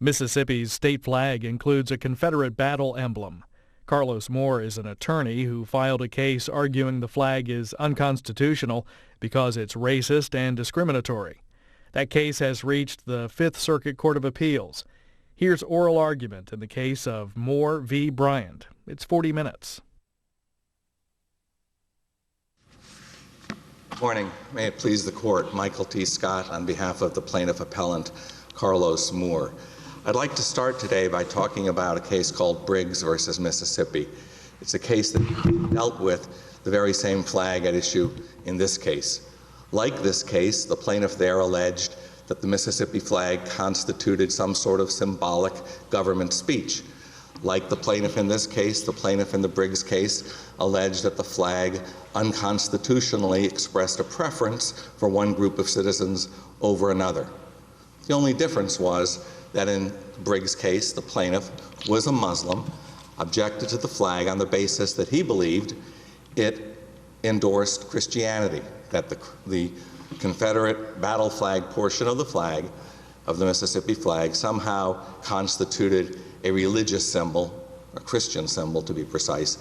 Mississippi's state flag includes a Confederate battle emblem. Carlos Moore is an attorney who filed a case arguing the flag is unconstitutional because it's racist and discriminatory. That case has reached the Fifth Circuit Court of Appeals. Here's oral argument in the case of Moore v. Bryant. It's 40 minutes. Good morning. May it please the Court. Michael T. Scott on behalf of the plaintiff appellant Carlos Moore. I'd like to start today by talking about a case called Briggs versus Mississippi. It's a case that dealt with the very same flag at issue in this case. Like this case, the plaintiff there alleged that the Mississippi flag constituted some sort of symbolic government speech. Like the plaintiff in this case, the plaintiff in the Briggs case alleged that the flag unconstitutionally expressed a preference for one group of citizens over another. The only difference was that in Briggs' case, the plaintiff was a Muslim, objected to the flag on the basis that he believed it endorsed Christianity, that the Confederate battle flag portion of the flag, of the Mississippi flag, somehow constituted a religious symbol, a Christian symbol to be precise,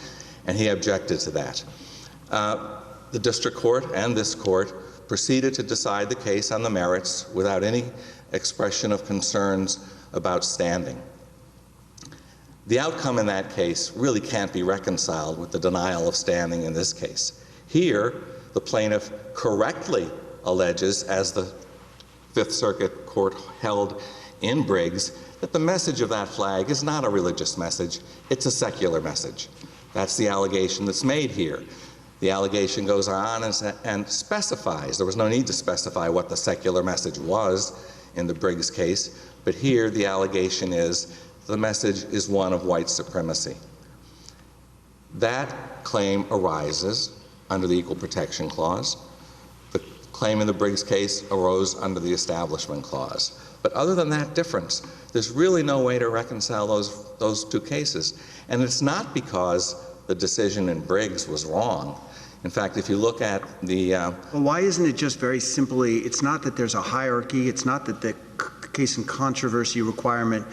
and he objected to that. The district court and this court proceeded to decide the case on the merits without any expression of concerns about standing. The outcome in that case really can't be reconciled with the denial of standing in this case. Here, the plaintiff correctly alleges, as the Fifth Circuit Court held in Briggs, that the message of that flag is not a religious message, it's a secular message. That's the allegation that's made here. The allegation goes on and specifies, there was no need to specify what the secular message was in the Briggs case, but here the allegation is the message is one of white supremacy. That claim arises under the Equal Protection Clause. The claim in the Briggs case arose under the Establishment Clause. But other than that difference, there's really no way to reconcile those two cases. And it's not because the decision in Briggs was wrong. In fact, if you look at the... Well, why isn't it just very simply, it's not that there's a hierarchy, it's not that the case in controversy requirement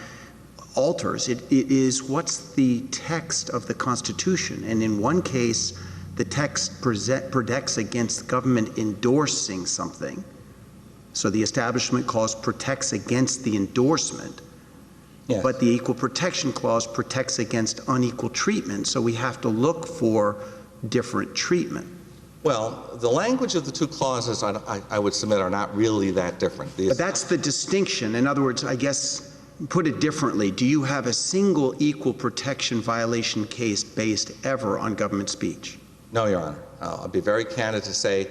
alters. It is what's the text of the Constitution. And in one case, the text protects against government endorsing something. So the Establishment Clause protects against the endorsement. Yes. But the Equal Protection Clause protects against unequal treatment. So we have to look for different treatment. Well, the language of the two clauses, I would submit, are not really that different. But that's the distinction. In other words, I guess, put it differently, do you have a single equal protection violation case based ever on government speech? No, Your Honor. I'll be very candid to say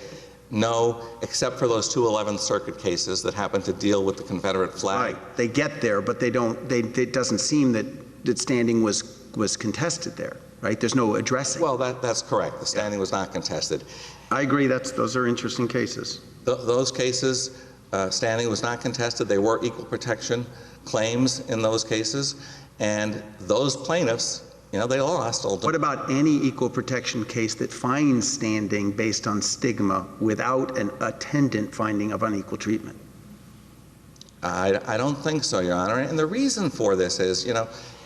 no, except for those two 11th Circuit cases that happen to deal with the Confederate flag. Right. They get there, but they don't. It doesn't seem that standing was contested there. Right? There's no addressing. Well, that's correct. The standing was not contested. I agree. Those are interesting cases. Those cases, standing was not contested. They were equal protection claims in those cases, and those plaintiffs, they lost. What about any equal protection case that finds standing based on stigma without an attendant finding of unequal treatment? I don't think so, Your Honor. And the reason for this is,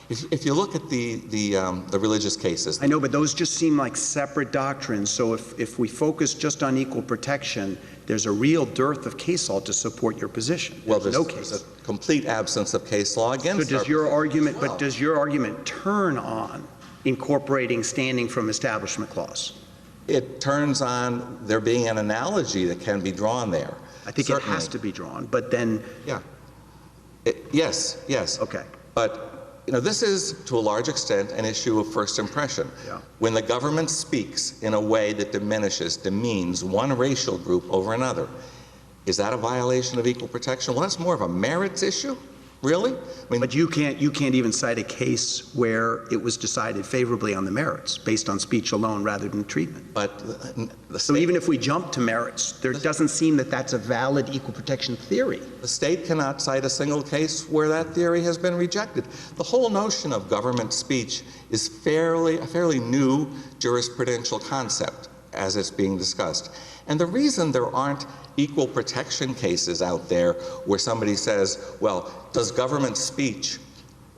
if you look at the religious cases. I know, but those just seem like separate doctrines. So if we focus just on equal protection, there's a real dearth of case law to support your position. Well, there's a complete absence of case law against. So does your argument, but does your argument turn on incorporating standing from Establishment Clause? It turns on there being an analogy that can be drawn there. I think certainly. It has to be drawn, but then. Yeah. Yes. Okay. But this is, to a large extent, an issue of first impression. Yeah. When the government speaks in a way that demeans one racial group over another, is that a violation of equal protection? Well, that's more of a merits issue, really. But you can't even cite a case where it was decided favorably on the merits, based on speech alone rather than treatment. But so even if we jump to merits, there doesn't seem that that's a valid equal protection theory. The state cannot cite a single case where that theory has been rejected. The whole notion of government speech is a fairly new jurisprudential concept. as it's being discussed. And the reason there aren't equal protection cases out there where somebody says, well, does government speech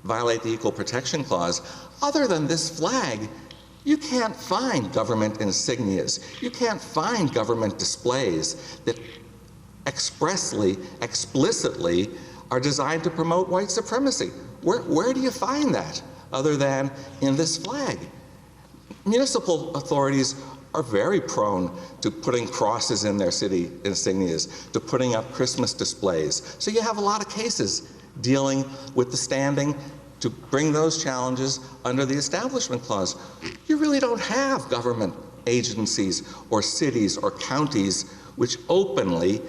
violate the Equal Protection Clause? Other than this flag, you can't find government insignias. You can't find government displays that expressly, explicitly are designed to promote white supremacy. Where do you find that other than in this flag? Municipal authorities are very prone to putting crosses in their city insignias, to putting up Christmas displays. So you have a lot of cases dealing with the standing to bring those challenges under the Establishment Clause. You really don't have government agencies or cities or counties which openly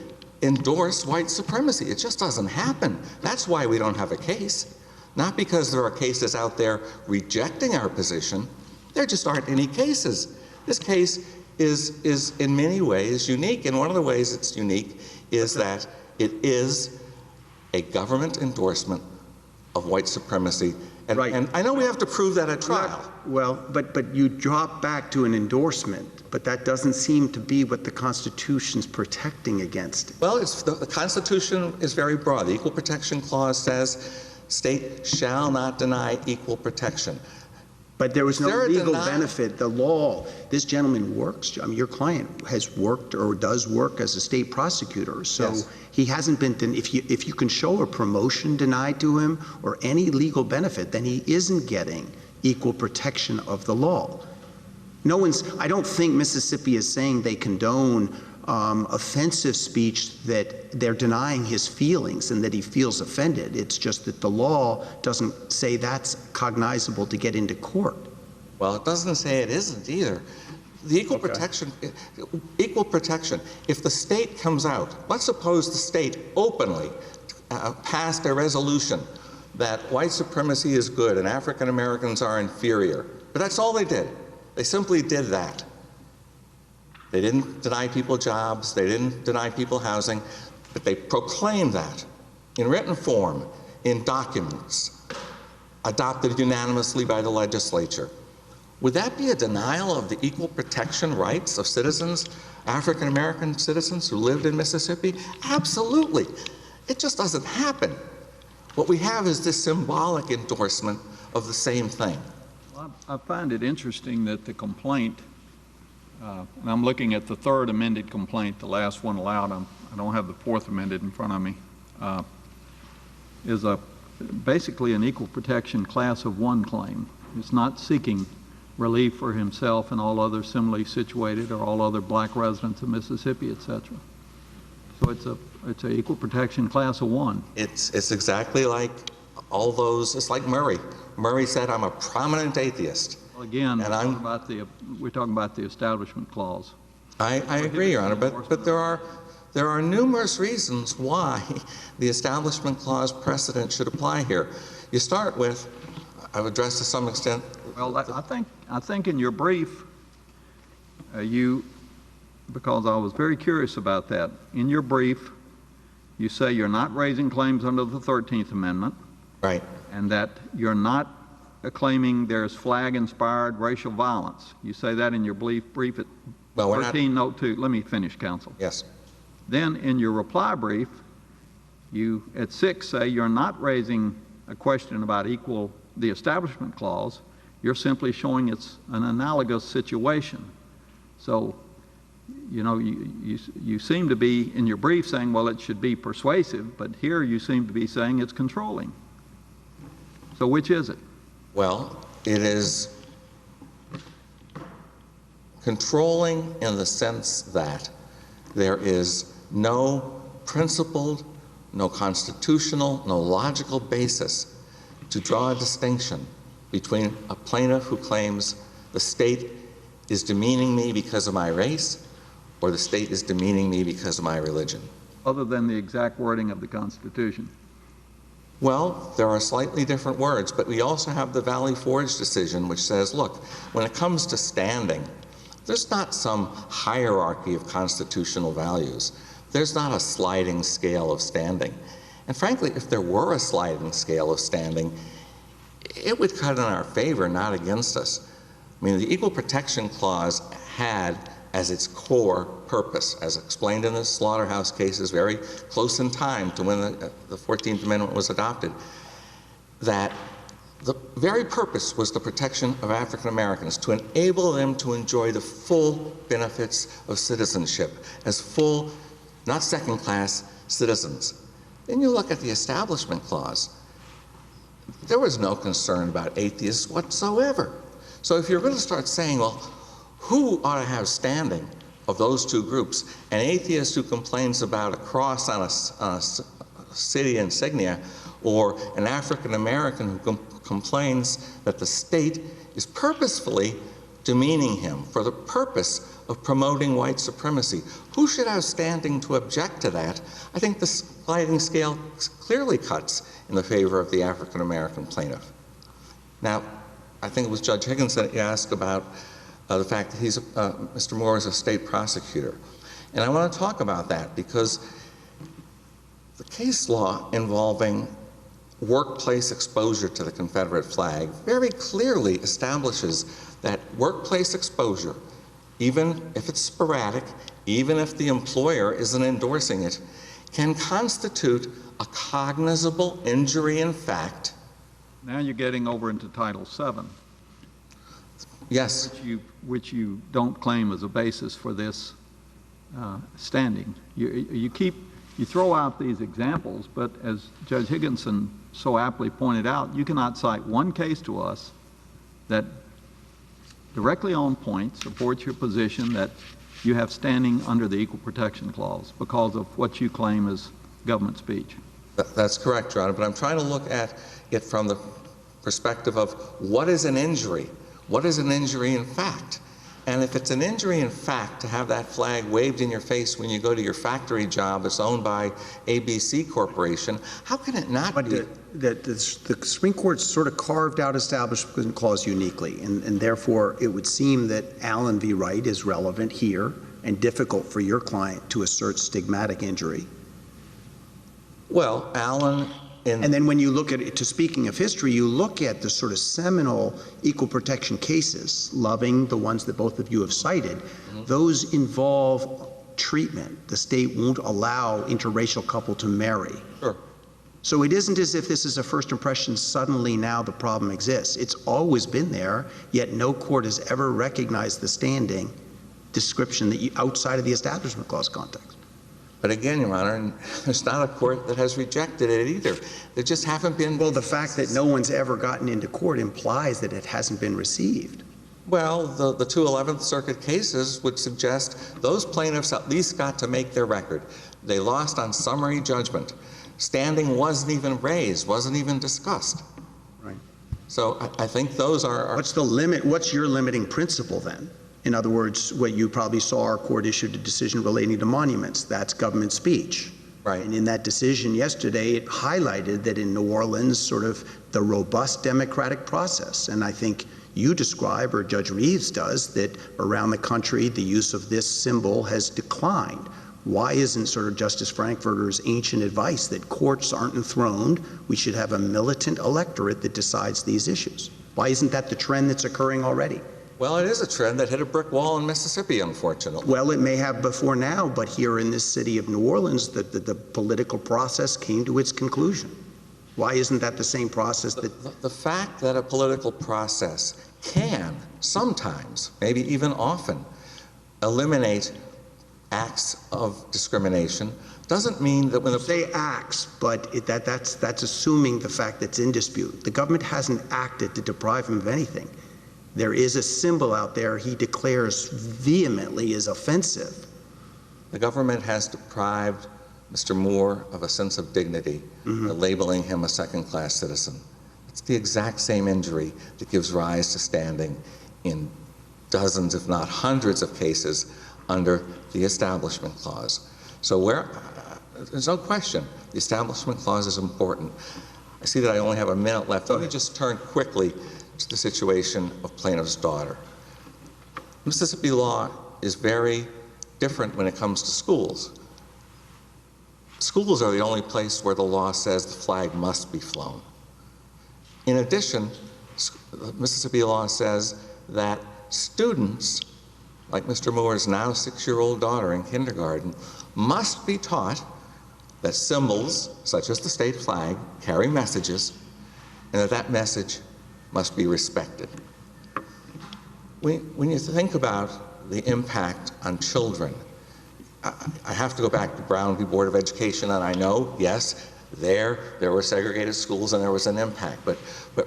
endorse white supremacy. It just doesn't happen. That's why we don't have a case. Not because there are cases out there rejecting our position. There just aren't any cases. This case is in many ways unique, and one of the ways it's unique is that it is a government endorsement of white supremacy. And, Right. and I know we have to prove that at trial. Well, but you drop back to an endorsement, but that doesn't seem to be what the Constitution's protecting against. Well, the Constitution is very broad. The Equal Protection Clause says state shall not deny equal protection. But there was no There are legal denial. benefit. The law, this gentleman works, I mean, your client has worked or does work as a state prosecutor. So Yes. he hasn't been, if you can show a promotion denied to him or any legal benefit, then he isn't getting equal protection of the law. I don't think Mississippi is saying they condone offensive speech, that they're denying his feelings and that he feels offended. It's just that the law doesn't say that's cognizable to get into court. Well, it doesn't say it isn't either. The equal protection, if the state comes out, let's suppose the state openly passed a resolution that white supremacy is good and African Americans are inferior, but that's all they did. They simply did that. They didn't deny people jobs, they didn't deny people housing, but they proclaimed that in written form, in documents, adopted unanimously by the legislature. Would that be a denial of the equal protection rights of citizens, African American citizens who lived in Mississippi? Absolutely. It just doesn't happen. What we have is this symbolic endorsement of the same thing. Well, I find it interesting that the complaint, and I'm looking at the third amended complaint, the last one allowed, I don't have the fourth amended in front of me, is basically an equal protection class of one claim. It's not seeking relief for himself and all other similarly situated or all other black residents of Mississippi, etc. So it's a equal protection class of one. It's exactly like all those, it's like Murray. Murray said, I'm a prominent atheist. Well, again, And we're talking about the Establishment Clause. I agree, Your Honor, but there are numerous reasons why the Establishment Clause precedent should apply here. You start with, I've addressed to some extent. Well, I think in your brief, because I was very curious about that, in your brief, you say you're not raising claims under the 13th Amendment. Right. And that you're not claiming there's flag-inspired racial violence. You say that in your brief at 13 note 2. Let me finish, counsel. Yes. Then in your reply brief, you at 6 say you're not raising a question about the Establishment Clause. You're simply showing it's an analogous situation. So, you know, you seem to be in your brief saying, well, it should be persuasive, but here you seem to be saying it's controlling. So which is it? Well, it is controlling in the sense that there is no principled, no constitutional, no logical basis to draw a distinction between a plaintiff who claims the state is demeaning me because of my race or the state is demeaning me because of my religion. Other than the exact wording of the Constitution. Well, there are slightly different words, but we also have the Valley Forge decision which says, look, when it comes to standing, there's not some hierarchy of constitutional values. There's not a sliding scale of standing. And frankly, if there were a sliding scale of standing, it would cut in our favor, not against us. I mean, the Equal Protection Clause had as its core purpose, as explained in the slaughterhouse cases very close in time to when the 14th Amendment was adopted, that the very purpose was the protection of African Americans, to enable them to enjoy the full benefits of citizenship as full, not second-class citizens. Then you look at the Establishment Clause. There was no concern about atheists whatsoever. So if you're going to start saying, well, who ought to have standing of those two groups? An atheist who complains about a cross on a city insignia, or an African American who complains that the state is purposefully demeaning him for the purpose of promoting white supremacy. Who should have standing to object to that? I think the sliding scale clearly cuts in the favor of the African American plaintiff. Now, I think it was Judge Higgins that you asked about the fact that Mr. Moore is a state prosecutor. And I want to talk about that because the case law involving workplace exposure to the Confederate flag very clearly establishes that workplace exposure, even if it's sporadic, even if the employer isn't endorsing it, can constitute a cognizable injury in fact. Now you're getting over into Title VII. Yes. Which you don't claim as a basis for this standing. You throw out these examples, but as Judge Higginson so aptly pointed out, you cannot cite one case to us that directly on point supports your position that you have standing under the Equal Protection Clause because of what you claim is government speech. That's correct, Your Honor, but I'm trying to look at it from the perspective of what is an injury? What is an injury in fact? And if it's an injury in fact to have that flag waved in your face when you go to your factory job that's owned by ABC Corporation, how can it not be? The Supreme Court sort of carved out Establishment Clause uniquely, and therefore it would seem that Allen v. Wright is relevant here and difficult for your client to assert stigmatic injury. Well, Allen... And then when you look at it, speaking of history, you look at the sort of seminal equal protection cases, Loving, the ones that both of you have cited, those involve treatment. The state won't allow interracial couple to marry. Sure. So it isn't as if this is a first impression, suddenly now the problem exists. It's always been there, yet no court has ever recognized the standing description that outside of the Establishment Clause context. But again, Your Honor, there's not a court that has rejected it either. There just haven't been... Well, the fact that no one's ever gotten into court implies that it hasn't been received. Well, the two 11th Circuit cases would suggest those plaintiffs at least got to make their record. They lost on summary judgment. Standing wasn't even raised, wasn't even discussed. Right. So I think those are... What's the limit? What's your limiting principle then? In other words, what you probably saw, our court issued a decision relating to monuments. That's government speech. Right. And in that decision yesterday, it highlighted that in New Orleans, sort of the robust democratic process. And I think you describe, or Judge Reeves does, that around the country, the use of this symbol has declined. Why isn't sort of Justice Frankfurter's ancient advice that courts aren't enthroned, we should have a militant electorate that decides these issues? Why isn't that the trend that's occurring already? Well, it is a trend that hit a brick wall in Mississippi, unfortunately. Well, it may have before now, but here in this city of New Orleans, the political process came to its conclusion. Why isn't that the same process that... The fact that a political process can sometimes, maybe even often, eliminate acts of discrimination doesn't mean that when... Say acts, but that's assuming the fact that's in dispute. The government hasn't acted to deprive him of anything. There is a symbol out there he declares vehemently is offensive. The government has deprived Mr. Moore of a sense of dignity, labeling him a second-class citizen. It's the exact same injury that gives rise to standing in dozens, if not hundreds of cases under the Establishment Clause. So there's no question the Establishment Clause is important. I see that I only have a minute left. Let me just turn quickly to the situation of plaintiff's daughter. Mississippi law is very different when it comes to schools. Schools are the only place where the law says the flag must be flown. In addition, Mississippi law says that students like Mr. Moore's now 6-year-old daughter in kindergarten, must be taught that symbols, such as the state flag, carry messages, and that message must be respected. When you think about the impact on children, I have to go back to Brown v. Board of Education, and I know, yes, there were segregated schools and there was an impact. But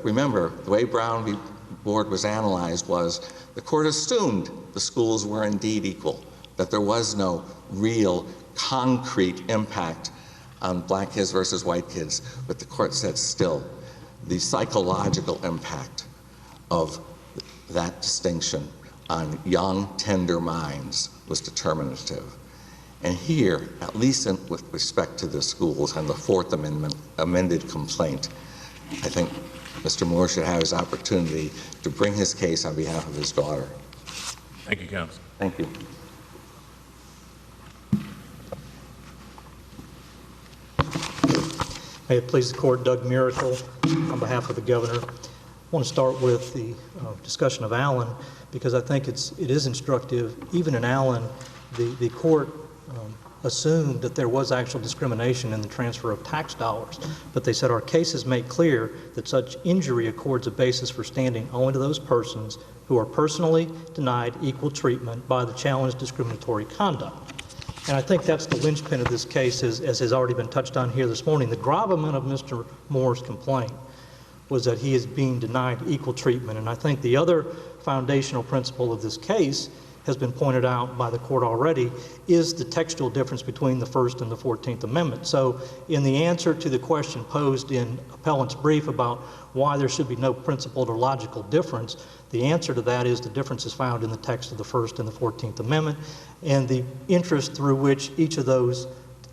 remember, the way Brown v. Board was analyzed was the court assumed the schools were indeed equal, that there was no real concrete impact on black kids versus white kids. But the court said still, the psychological impact of that distinction on young, tender minds was determinative. And here, at least with respect to the schools and the Fourth Amendment amended complaint, I think Mr. Moore should have his opportunity to bring his case on behalf of his daughter. Thank you, counsel. Thank you. May it please the court, Doug Miracle on behalf of the governor. I want to start with the discussion of Allen because I think it is instructive. Even in Allen, the court assumed that there was actual discrimination in the transfer of tax dollars, but they said our cases make clear that such injury accords a basis for standing only to those persons who are personally denied equal treatment by the challenged discriminatory conduct. And I think that's the linchpin of this case, as has already been touched on here this morning. The gravamen of Mr. Moore's complaint was that he is being denied equal treatment. And I think the other foundational principle of this case has been pointed out by the court already, is the textual difference between the First and the 14th Amendment. So in the answer to the question posed in appellant's brief about why there should be no principled or logical difference, the answer to that is the difference is found in the text of the First and the 14th Amendment, and the interest through which each of those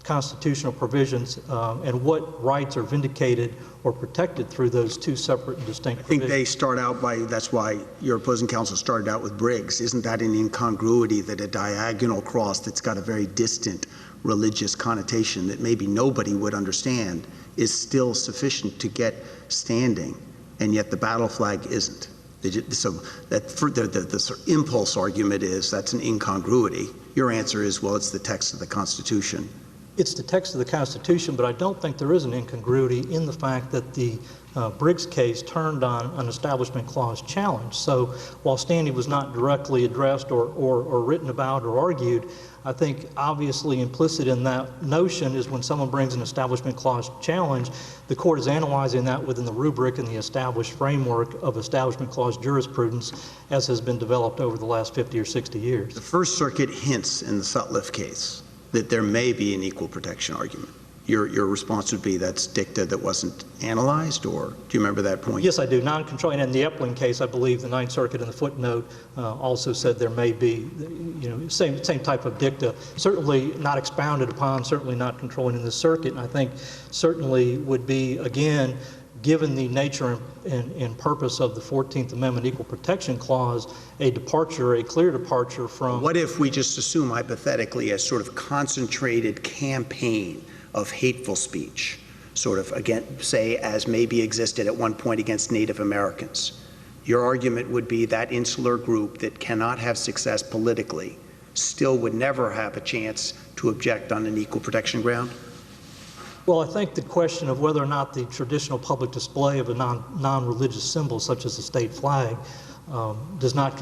constitutional provisions and what rights are vindicated or protected through those two separate and distinct provisions. I think they start out by, that's why your opposing counsel started out with Briggs. Isn't that an incongruity that a diagonal cross that's got a very distant religious connotation that maybe nobody would understand is still sufficient to get standing, and yet the battle flag isn't? So that the impulse argument is that's an incongruity. Your answer is, well, it's the text of the Constitution. It's the text of the Constitution, but I don't think there is an incongruity in the fact that the Briggs case turned on an Establishment Clause challenge. So while standing was not directly addressed or written about or argued, I think obviously implicit in that notion is when someone brings an Establishment Clause challenge, the court is analyzing that within the rubric and the established framework of Establishment Clause jurisprudence as has been developed over the last 50 or 60 years. The First Circuit hints in the Sutliff case that there may be an equal protection argument. Your response would be that's dicta that wasn't analyzed, or do you remember that point? Yes, I do. Non-controlling. In the Epling case, I believe the Ninth Circuit in the footnote also said there may be, same type of dicta. Certainly not expounded upon, certainly not controlling in this circuit, and I think certainly would be, again, given the nature and purpose of the 14th Amendment Equal Protection Clause, a clear departure from... What if we just assume hypothetically a sort of concentrated campaign of hateful speech, sort of, again, say, as maybe existed at one point against Native Americans? Your argument would be that insular group that cannot have success politically still would never have a chance to object on an equal protection ground? Well, I think the question of whether or not the traditional public display of a non-religious symbol, such as the state flag, does not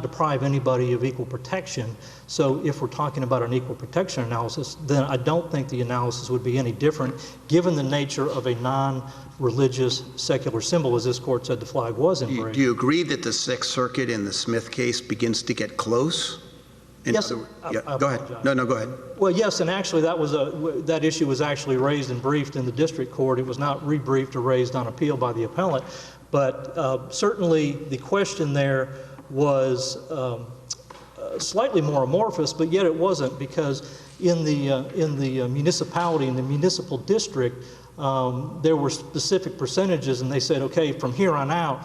deprive anybody of equal protection. So if we're talking about an equal protection analysis, then I don't think the analysis would be any different given the nature of a non-religious secular symbol, as this court said the flag was in Bryant. Do you agree that the Sixth Circuit in the Smith case begins to get close? Yes. Go ahead. No, go ahead. Well, yes, and actually that issue was actually raised and briefed in the district court. It was not rebriefed or raised on appeal by the appellant. But certainly the question there was slightly more amorphous, but yet it wasn't, because in the municipality, in the municipal district, there were specific percentages, and they said, okay, from here on out,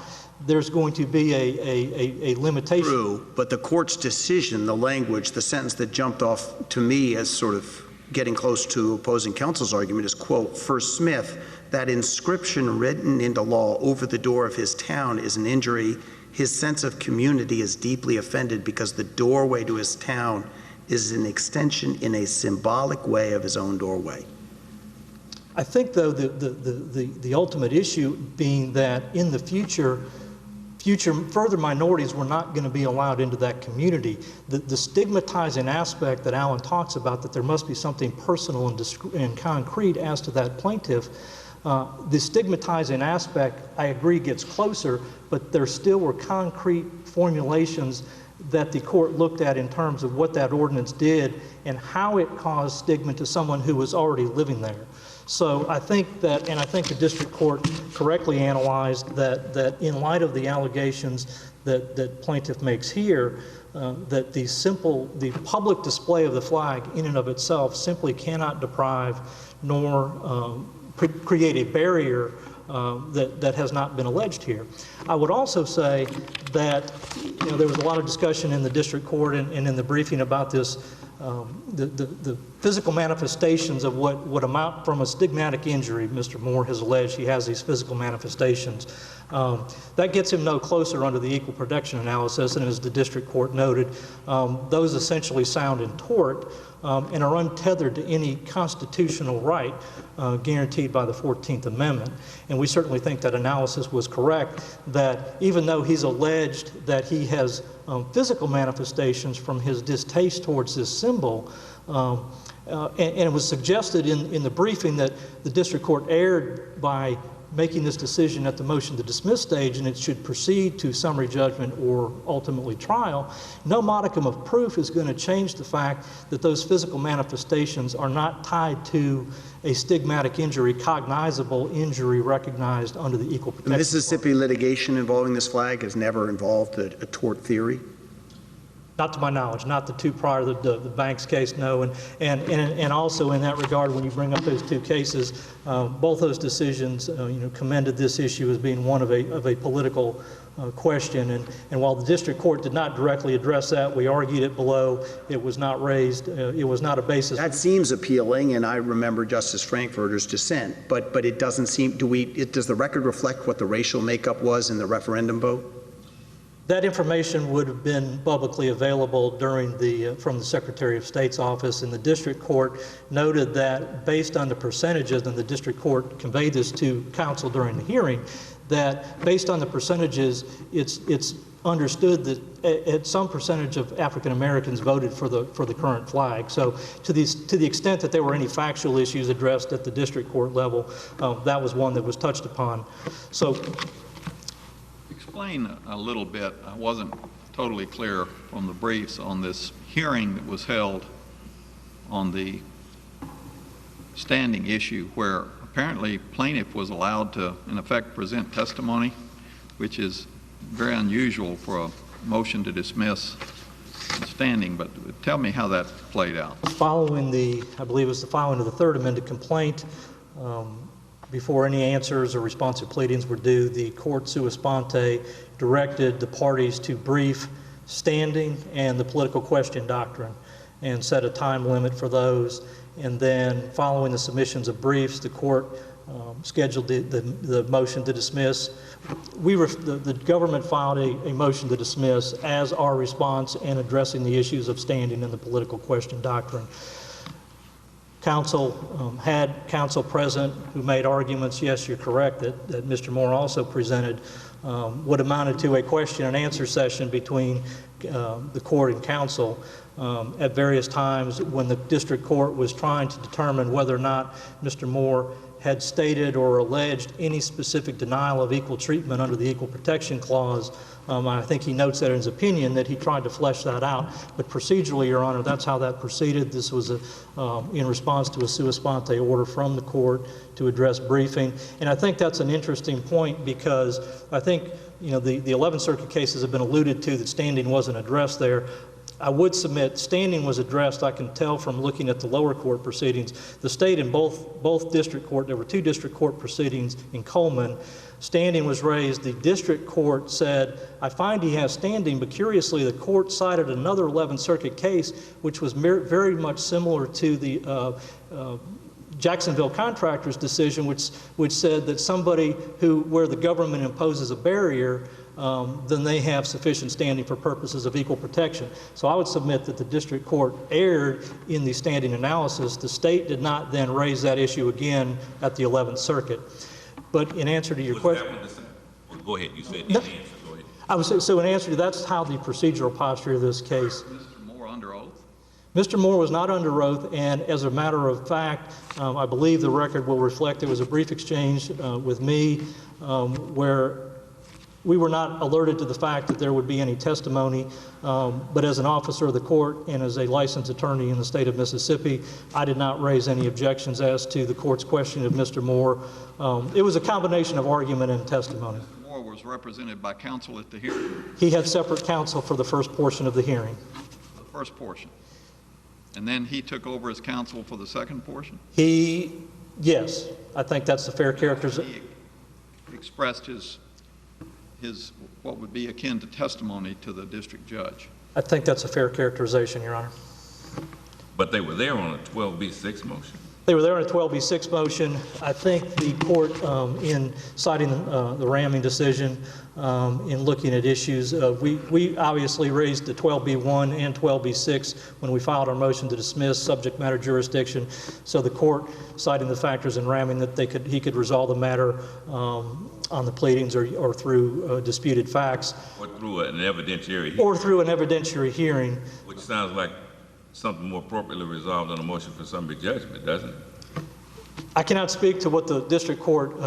there's going to be a limitation. True, but the court's decision, the language, the sentence that jumped off to me as sort of getting close to opposing counsel's argument is, quote, for Smith, that inscription written into law over the door of his town is an injury his sense of community is deeply offended because the doorway to his town is an extension in a symbolic way of his own doorway. I think, though, the ultimate issue being that in the future further minorities were not going to be allowed into that community. The stigmatizing aspect that Alan talks about, that there must be something personal and concrete as to that plaintiff, the stigmatizing aspect, I agree, gets closer, but there still were concrete formulations that the court looked at in terms of what that ordinance did and how it caused stigma to someone who was already living there. So I think that, and I think the district court correctly analyzed that in light of the allegations that plaintiff makes here, that the public display of the flag in and of itself simply cannot deprive nor create a barrier that has not been alleged here. I would also say that there was a lot of discussion in the district court and in the briefing about this, the physical manifestations of what would amount from a stigmatic injury. Mr. Moore has alleged he has these physical manifestations. That gets him no closer under the equal protection analysis, and as the district court noted, those essentially sound in tort and are untethered to any constitutional right guaranteed by the 14th Amendment. And we certainly think that analysis was correct, that even though he's alleged that he has physical manifestations from his distaste towards this symbol, and it was suggested in the briefing that the district court erred by making this decision at the motion to dismiss stage, and it should proceed to summary judgment or ultimately trial. No modicum of proof is going to change the fact that those physical manifestations are not tied to a stigmatic injury, cognizable injury recognized under the equal protection law. Mississippi litigation involving this flag has never involved a tort theory? Not to my knowledge, not the two prior, the Banks case, no, and also in that regard, when you bring up those two cases, both those decisions, commended this issue as being one of a political question, and while the district court did not directly address that, we argued it below. It was not raised. It was not a basis. That seems appealing, and I remember Justice Frankfurter's dissent, but it doesn't seem. Does the record reflect what the racial makeup was in the referendum vote? That information would have been publicly available from the Secretary of State's office, and the district court noted that based on the percentages, and the district court conveyed this to counsel during the hearing, that based on the percentages, it's understood that some percentage of African Americans voted for the current flag. So to the extent that there were any factual issues addressed at the district court level, that was one that was touched upon. So. Explain a little bit. I wasn't totally clear from the briefs on this hearing that was held on the standing issue where apparently plaintiff was allowed to, in effect, present testimony, which is very unusual for a motion to dismiss standing, but tell me how that played out. Following I believe it was the filing of the third amended complaint, before any answers or responsive pleadings were due, the court sua sponte directed the parties to brief standing and the political question doctrine and set a time limit for those. And then following the submissions of briefs, the court scheduled the motion to dismiss. The government filed a motion to dismiss as our response in addressing the issues of standing and the political question doctrine. Counsel had counsel present who made arguments. Yes, you're correct that Mr. Moore also presented what amounted to a question and answer session between the court and counsel at various times when the district court was trying to determine whether or not Mr. Moore had stated or alleged any specific denial of equal treatment under the Equal Protection Clause. I think he notes that in his opinion that he tried to flesh that out. But procedurally, Your Honor, that's how that proceeded. This was in response to a sua sponte order from the court to address briefing. And I think that's an interesting point because I think the 11th Circuit cases have been alluded to that standing wasn't addressed there. I would submit standing was addressed. I can tell from looking at the lower court proceedings. The state in both district court, there were two district court proceedings in Coleman. Standing was raised. The district court said, I find he has standing, but curiously the court cited another 11th Circuit case which was very much similar to the Jacksonville contractor's decision which said that somebody where the government imposes a barrier then they have sufficient standing for purposes of equal protection. So I would submit that the district court erred in the standing analysis. The state did not then raise that issue again at the 11th Circuit. But in answer to your question... Well, go ahead. You said in answer. Go ahead. So in answer to that's how the procedural posture of this case. Mr. Moore under oath? Mr. Moore was not under oath, and as a matter of fact, I believe the record will reflect there was a brief exchange with me where we were not alerted to the fact that there would be any testimony, but as an officer of the court and as a licensed attorney in the state of Mississippi, I did not raise any objections as to the court's question of Mr. Moore. It was a combination of argument and testimony. Mr. Moore was represented by counsel at the hearing? He had separate counsel for the first portion of the hearing. The first portion. And then he took over as counsel for the second portion? Yes, I think that's a fair characterization. He expressed his what would be akin to testimony to the district judge. I think that's a fair characterization, Your Honor. But they were there on a 12B6 motion. They were there on a 12B6 motion. I think the court, in citing the ramming decision, in looking at issues, we obviously raised the 12B1 and 12B6 when we filed our motion to dismiss subject matter jurisdiction. So the court, citing the factors in ramming, that he could resolve the matter on the pleadings or through disputed facts. Or through an evidentiary hearing. Or through an evidentiary hearing. Which sounds like something more appropriately resolved on a motion for summary judgment, doesn't it? I cannot speak to what the district court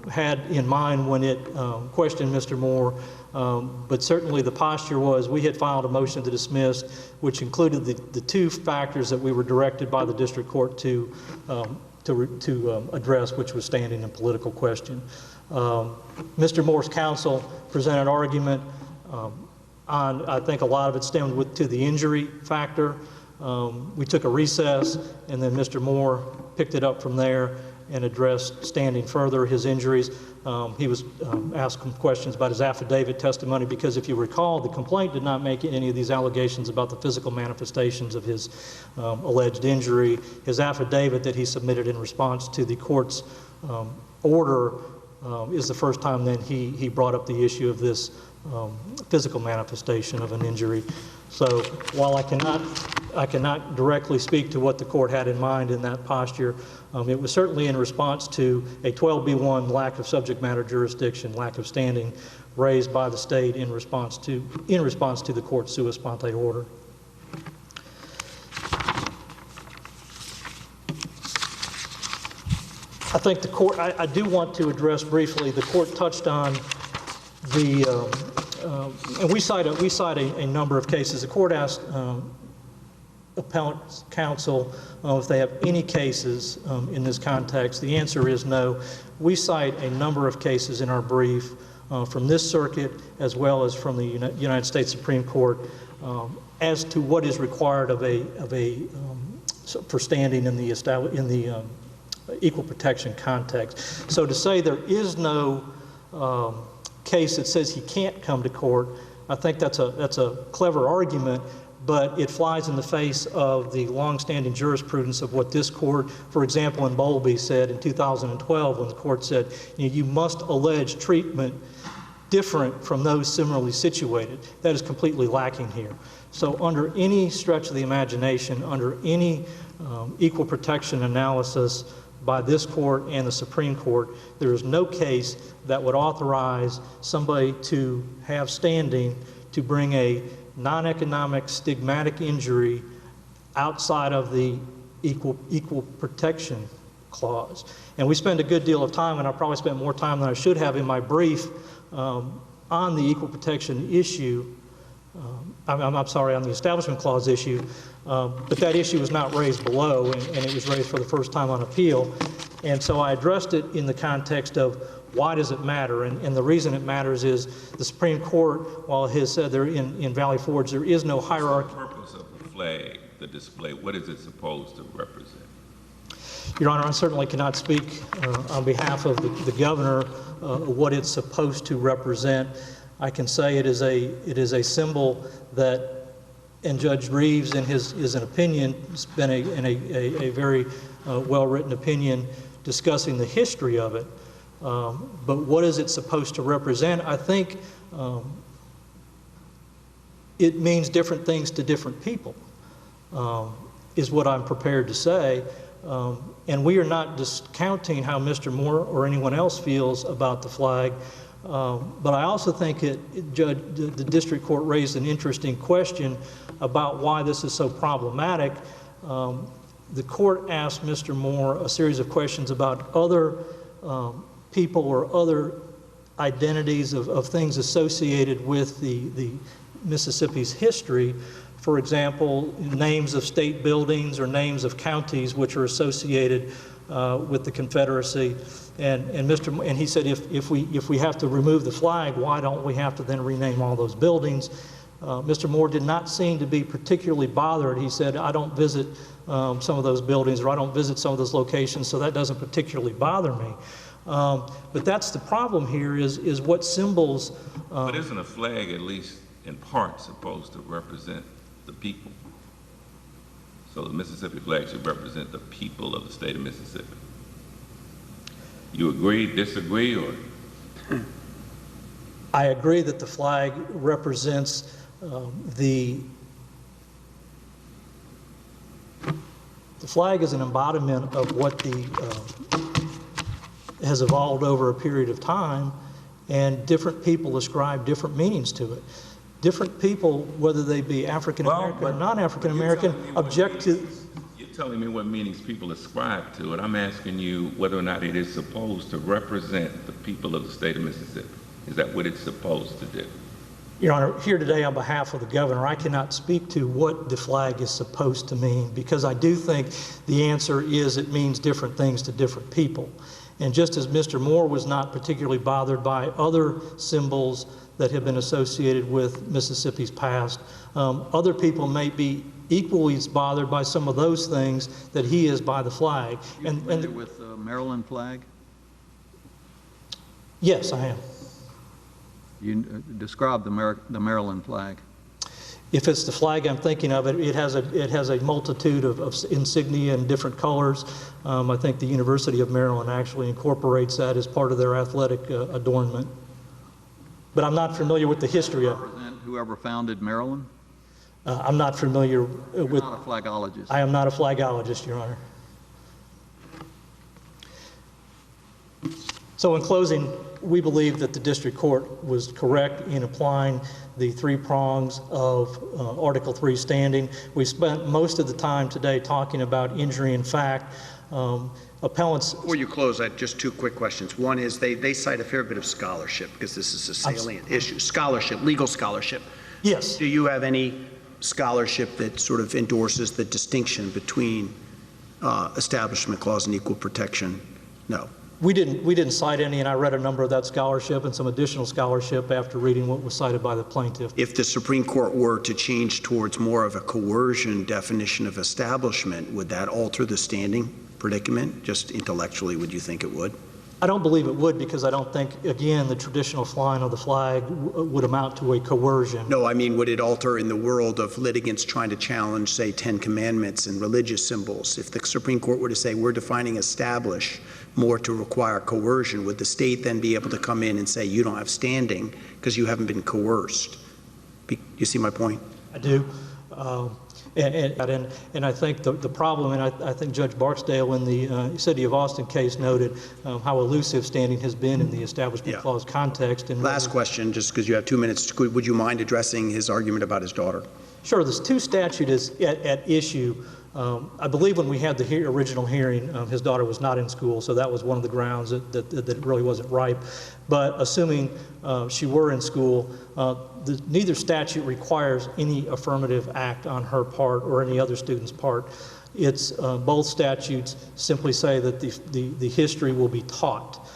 had in mind when it questioned Mr. Moore, but certainly the posture was we had filed a motion to dismiss, which included the two factors that we were directed by the district court to address, which was standing and political question. Mr. Moore's counsel presented argument on, I think a lot of it stemmed to the injury factor. We took a recess, and then Mr. Moore picked it up from there and addressed standing further his injuries. He was asked questions about his affidavit testimony because, if you recall, the complaint did not make any of these allegations about the physical manifestations of his alleged injury. His affidavit that he submitted in response to the court's order is the first time then he brought up the issue of this physical manifestation of an injury. So while I cannot directly speak to what the court had in mind in that posture, it was certainly in response to a 12B1 lack of subject matter jurisdiction, lack of standing raised by the state in response to the court's sua sponte order. I think the court, I do want to address briefly, the court touched on and we cite a number of cases. The court asked appellant counsel if they have any cases in this context. The answer is no. We cite a number of cases in our brief from this circuit as well as from the United States Supreme Court as to what is required for standing in the equal protection context. So to say there is no case that says he can't come to court, I think that's a clever argument, but it flies in the face of the longstanding jurisprudence of what this court, for example, in Bowlby said in 2012 when the court said, you must allege treatment different from those similarly situated. That is completely lacking here. So under any stretch of the imagination, under any equal protection analysis by this court and the Supreme Court, there is no case that would authorize somebody to have standing to bring a non-economic stigmatic injury outside of the equal protection clause. And we spend a good deal of time, and I probably spent more time than I should have in my brief on the equal protection issue. I'm sorry, on the Establishment Clause issue, but that issue was not raised below, and it was raised for the first time on appeal. And so I addressed it in the context of why does it matter, and the reason it matters is the Supreme Court, while it has said there in Valley Forge there is no hierarchy. What's the purpose of the flag, the display? What is it supposed to represent? Your Honor, I certainly cannot speak on behalf of the governor what it's supposed to represent. I can say it is a symbol that, and Judge Reeves in his opinion, has been a very well-written opinion discussing the history of it. But what is it supposed to represent? I think it means different things to different people, is what I'm prepared to say. And we are not discounting how Mr. Moore or anyone else feels about the flag. But I also think the district court raised an interesting question about why this is so problematic. The court asked Mr. Moore a series of questions about other people or other identities of things associated with the Mississippi's history. For example, names of state buildings or names of counties which are associated with the Confederacy. And he said, if we have to remove the flag, why don't we have to then rename all those buildings? Mr. Moore did not seem to be particularly bothered. He said, I don't visit some of those buildings, or I don't visit some of those locations, so that doesn't particularly bother me. But that's the problem here, is what symbols. But isn't a flag, at least in part, supposed to represent the people? So the Mississippi flag should represent the people of the state of Mississippi. You agree, disagree, or? I agree that the flag represents the flag is an embodiment of what has evolved over a period of time, and different people ascribe different meanings to it. Different people, whether they be African American or non-African American, object to. You're telling me what meanings people ascribe to it. I'm asking you whether or not it is supposed to represent the people of the state of Mississippi. Is that what it's supposed to do? Your Honor, here today on behalf of the governor, I cannot speak to what the flag is supposed to mean, because I do think the answer is it means different things to different people. And just as Mr. Moore was not particularly bothered by other symbols that have been associated with Mississippi's past, other people may be equally as bothered by some of those things that he is by the flag. Are you familiar with the Maryland flag? Yes, I am. You describe the Maryland flag. If it's the flag I'm thinking of, it has a multitude of insignia in different colors. I think the University of Maryland actually incorporates that as part of their athletic adornment. But I'm not familiar with the history of it. Whoever founded Maryland? I'm not familiar with. You're not a flagologist. I am not a flagologist, Your Honor. So in closing, we believe that the district court was correct in applying the three prongs of Article 3 standing. We spent most of the time today talking about injury in fact. Appellants. Before you close, I have just two quick questions. One is they cite a fair bit of scholarship, because this is a salient issue. Scholarship, legal scholarship. Yes. Do you have any scholarship that sort of endorses the distinction between Establishment Clause and equal protection? No. We didn't cite any, and I read a number of that scholarship and some additional scholarship after reading what was cited by the plaintiff. If the Supreme Court were to change towards more of a coercion definition of establishment, would that alter the standing predicament? Just intellectually, would you think it would? I don't believe it would, because I don't think, again, the traditional flying of the flag would amount to a coercion. No, I mean, would it alter in the world of litigants trying to challenge, say, 10 Commandments and religious symbols? If the Supreme Court were to say, we're defining establish more to require coercion, would the state then be able to come in and say, you don't have standing because you haven't been coerced? You see my point? I do. And I think the problem, and I think Judge Barksdale in the City of Austin case noted how elusive standing has been in the Establishment Clause context. And last question, just because you have 2 minutes, would you mind addressing his argument about his daughter? Sure. There's two statutes at issue. I believe when we had the original hearing, his daughter was not in school, so that was one of the grounds that it really wasn't ripe. But assuming she were in school, neither statute requires any affirmative act on her part or any other student's part. It's both statutes simply say that the history will be taught.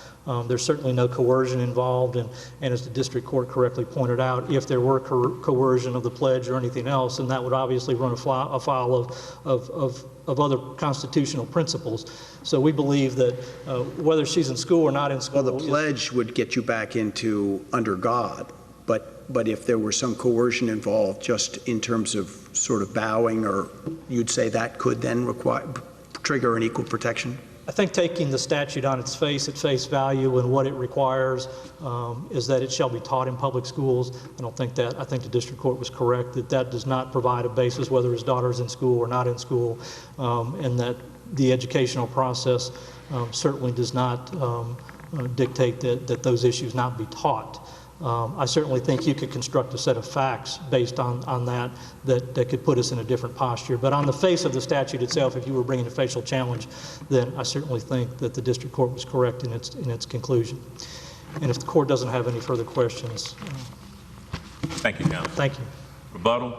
There's certainly no coercion involved, and as the district court correctly pointed out, if there were coercion of the pledge or anything else, then that would obviously run afoul of other constitutional principles. So we believe that whether she's in school or not in school. Well, the pledge would get you back into under God, but if there were some coercion involved, just in terms of sort of bowing, or you'd say that could then trigger an equal protection? I think taking the statute on its face, at face value, and what it requires is that it shall be taught in public schools. I don't think that, I think the district court was correct that that does not provide a basis whether his daughter's in school or not in school, and that the educational process certainly does not dictate that those issues not be taught. I certainly think you could construct a set of facts based on that could put us in a different posture. But on the face of the statute itself, if you were bringing a facial challenge, then I certainly think that the district court was correct in its conclusion. And if the court doesn't have any further questions. Thank you, counsel. Thank you. Rebuttal.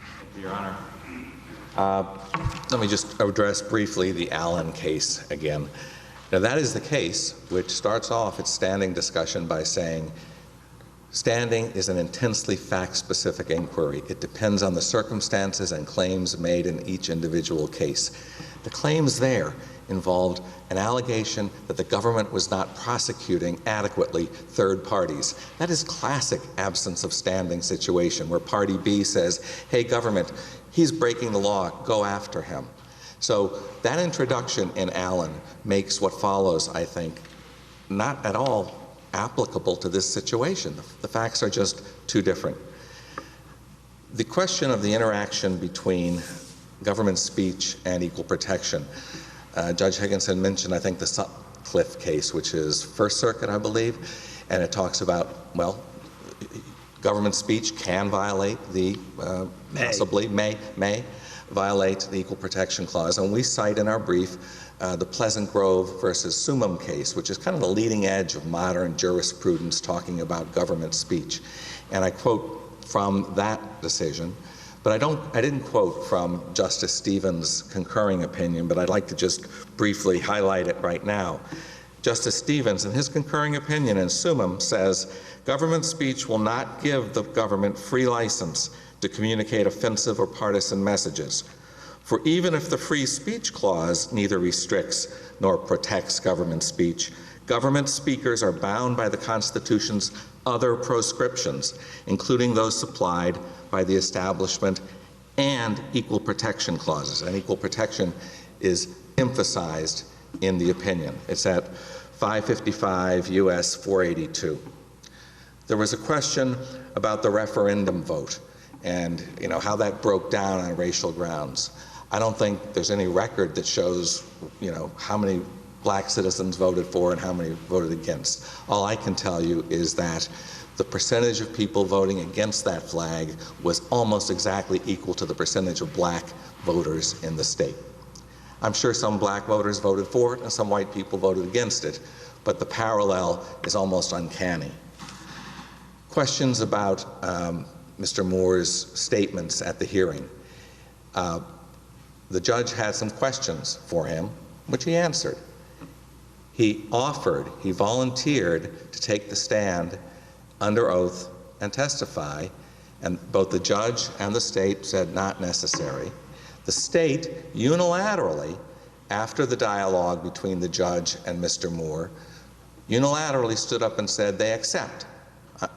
Thank you, Your Honor. Let me just address briefly the Allen case again. Now, that is the case which starts off its standing discussion by saying standing is an intensely fact-specific inquiry. It depends on the circumstances and claims made in each individual case. The claims there involved an allegation that the government was not prosecuting adequately third parties. That is classic absence of standing situation where party B says, hey, government, he's breaking the law, go after him. So that introduction in Allen makes what follows, I think, not at all applicable to this situation. The facts are just too different. The question of the interaction between government speech and equal protection, Judge Higginson mentioned, I think, the Sutcliffe case, which is First Circuit, I believe, and it talks about, well, government speech can violate the, possibly may violate the Equal Protection Clause. And we cite in our brief the Pleasant Grove versus Sumim case, which is kind of the leading edge of modern jurisprudence talking about government speech. And I quote from that decision, but I didn't quote from Justice Stevens' concurring opinion, but I'd like to just briefly highlight it right now. Justice Stevens, in his concurring opinion in Sumim, says, government speech will not give the government free license to communicate offensive or partisan messages. For even if the Free Speech Clause neither restricts nor protects government speech, government speakers are bound by the Constitution's other proscriptions, including those supplied by the establishment and equal protection clauses. And equal protection is emphasized in the opinion. It's at 555 U.S. 482. There was a question about the referendum vote and how that broke down on racial grounds. I don't think there's any record that shows how many black citizens voted for and how many voted against. All I can tell you is that the percentage of people voting against that flag was almost exactly equal to the percentage of black voters in the state. I'm sure some black voters voted for it and some white people voted against it, but the parallel is almost uncanny. Questions about Mr. Moore's statements at the hearing. The judge had some questions for him, which he answered. He volunteered to take the stand under oath and testify, and both the judge and the state said not necessary. The state unilaterally, after the dialogue between the judge and Mr. Moore, unilaterally stood up and said they accept,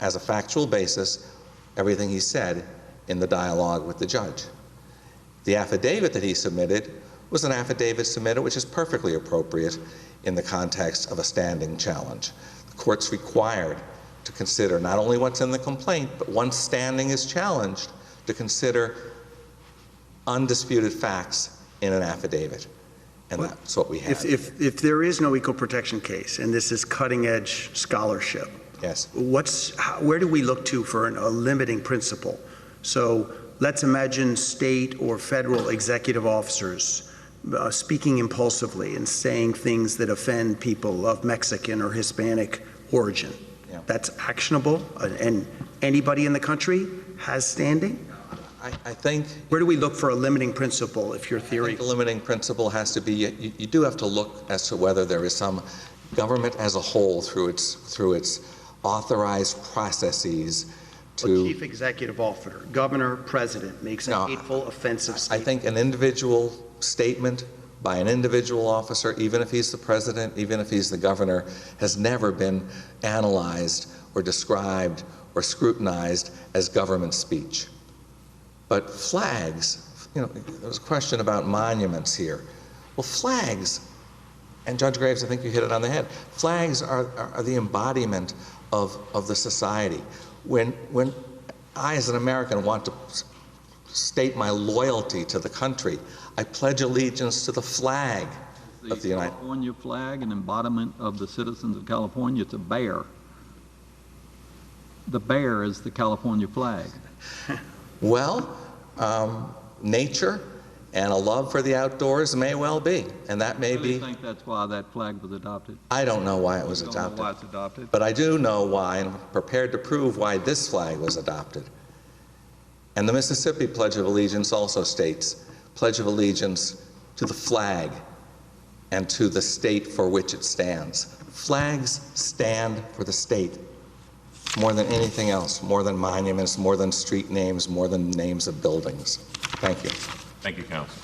as a factual basis, everything he said in the dialogue with the judge. The affidavit that he submitted was an affidavit submitted which is perfectly appropriate in the context of a standing challenge. The court's required to consider not only what's in the complaint, but once standing is challenged, to consider undisputed facts in an affidavit. And that's what we have. If there is no equal protection case, and this is cutting-edge scholarship, yes, where do we look to for a limiting principle? So let's imagine state or federal executive officers speaking impulsively and saying things that offend people of Mexican or Hispanic origin. Yeah. That's actionable, and anybody in the country has standing? I think... Where do we look for a limiting principle, if your theory... I think the limiting principle has to be, you do have to look as to whether there is some government as a whole through its authorized processes to... A chief executive officer, governor, president, makes a hateful, offensive statement. I think an individual statement by an individual officer, even if he's the president, even if he's the governor, has never been analyzed or described or scrutinized as government speech. But flags, there was a question about monuments here. Well, flags And Judge Graves, I think you hit it on the head. Flags are the embodiment of the society. When I, as an American, want to state my loyalty to the country, I pledge allegiance to the flag of the United States. The California flag, an embodiment of the citizens of California. It's a bear. The bear is the California flag. Well, nature and a love for the outdoors may well be, and that may be. I think that's why that flag was adopted. I don't know why it was Don't adopted. know why it's adopted. But I do know why, and I'm prepared to prove why this flag was adopted. And the Mississippi Pledge of Allegiance also states, Pledge of Allegiance to the flag and to the state for which it stands. Flags stand for the state more than anything else, more than monuments, more than street names, more than names of buildings. Thank you. Thank you, Counsel.